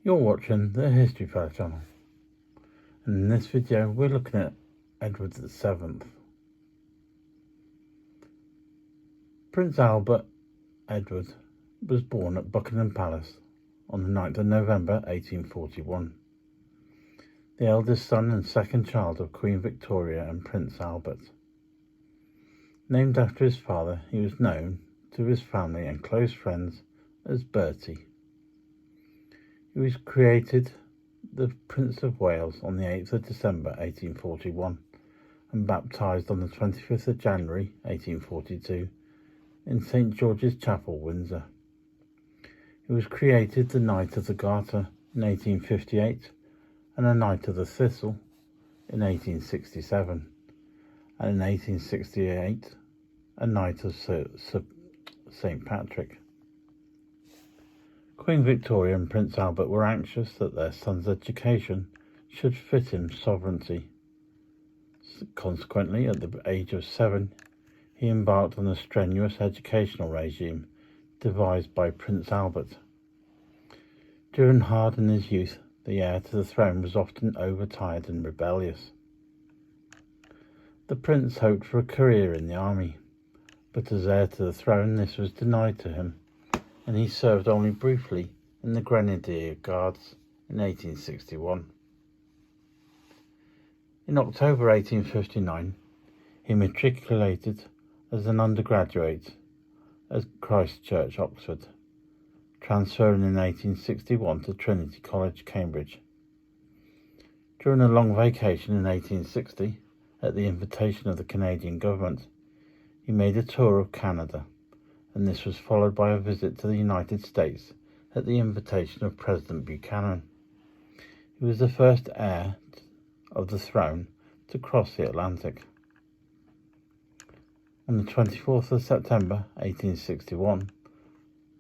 You're watching the History Fella channel, and in this video we're looking at Edward VII. Prince Albert Edward was born at Buckingham Palace on the 9th of November 1841, the eldest son and second child of Queen Victoria and Prince Albert. Named after his father, he was known to his family and close friends as Bertie. He was created the Prince of Wales on the 8th of December 1841 and baptised on the 25th of January 1842 in St George's Chapel, Windsor. He was created the Knight of the Garter in 1858 and a Knight of the Thistle in 1867, and in 1868 a Knight of St Patrick. Queen Victoria and Prince Albert were anxious that their son's education should fit him sovereignty. Consequently, at the age of 7, he embarked on a strenuous educational regime devised by Prince Albert. Driven hard in his youth, the heir to the throne was often overtired and rebellious. The prince hoped for a career in the army, but as heir to the throne this was denied to him, and he served only briefly in the Grenadier Guards in 1861. In October 1859, he matriculated as an undergraduate at Christ Church, Oxford, transferring in 1861 to Trinity College, Cambridge. During a long vacation in 1860, at the invitation of the Canadian government, he made a tour of Canada, and this was followed by a visit to the United States at the invitation of President Buchanan. He was the first heir of the throne to cross the Atlantic. On the 24th of September 1861,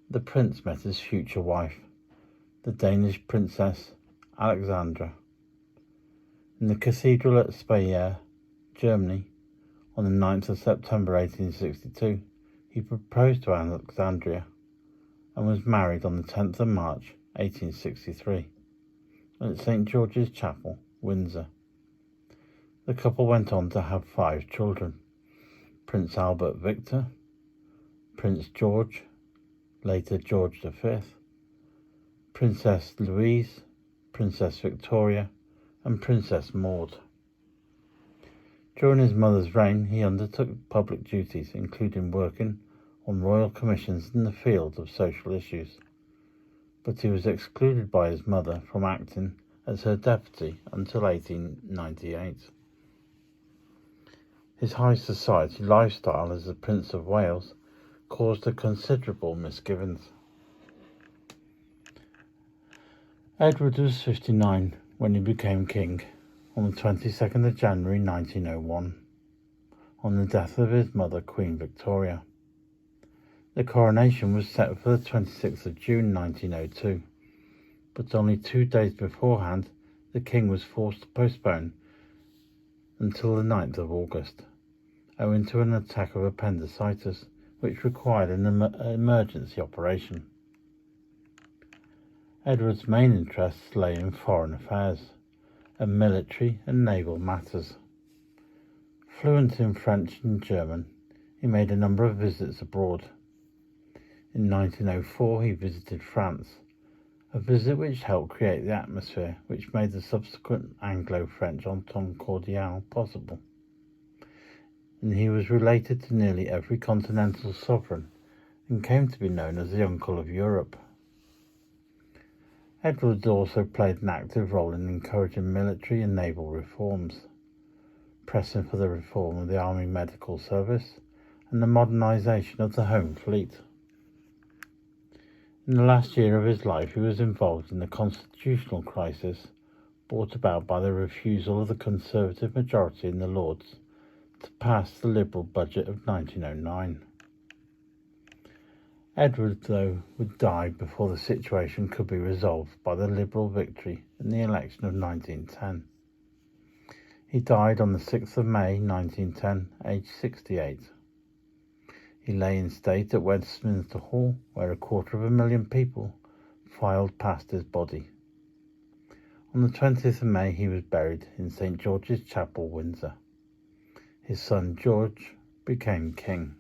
the prince met his future wife, the Danish Princess Alexandra, in the cathedral at Speyer, Germany. On the 9th of September 1862, he proposed to Alexandria and was married on the 10th of March 1863 at St George's Chapel, Windsor. The couple went on to have 5 children: Prince Albert Victor, Prince George, later George V, Princess Louise, Princess Victoria, and Princess Maud. During his mother's reign, he undertook public duties, including working on royal commissions in the field of social issues, but he was excluded by his mother from acting as her deputy until 1898. His high society lifestyle as the Prince of Wales caused a considerable misgivings. Edward was 59 when he became king, on the 22nd of January 1901, on the death of his mother, Queen Victoria. The coronation was set for the 26th of June 1902, but only 2 days beforehand the king was forced to postpone until the 9th of August, owing to an attack of appendicitis which required an emergency operation. Edward's main interests lay in foreign affairs and military and naval matters. Fluent in French and German, he made a number of visits abroad. In 1904 he visited France, a visit which helped create the atmosphere which made the subsequent Anglo-French Entente Cordiale possible, and he was related to nearly every continental sovereign and came to be known as the Uncle of Europe. Edward also played an active role in encouraging military and naval reforms, pressing for the reform of the Army Medical Service and the modernisation of the Home Fleet. In the last year of his life, he was involved in the constitutional crisis brought about by the refusal of the Conservative majority in the Lords to pass the Liberal budget of 1909. Edward, though, would die before the situation could be resolved by the Liberal victory in the election of 1910. He died on the 6th of May 1910, aged 68. He lay in state at Westminster Hall, where 250,000 people filed past his body, On the 20th of May he was buried in St. George's Chapel, Windsor. His son George became king.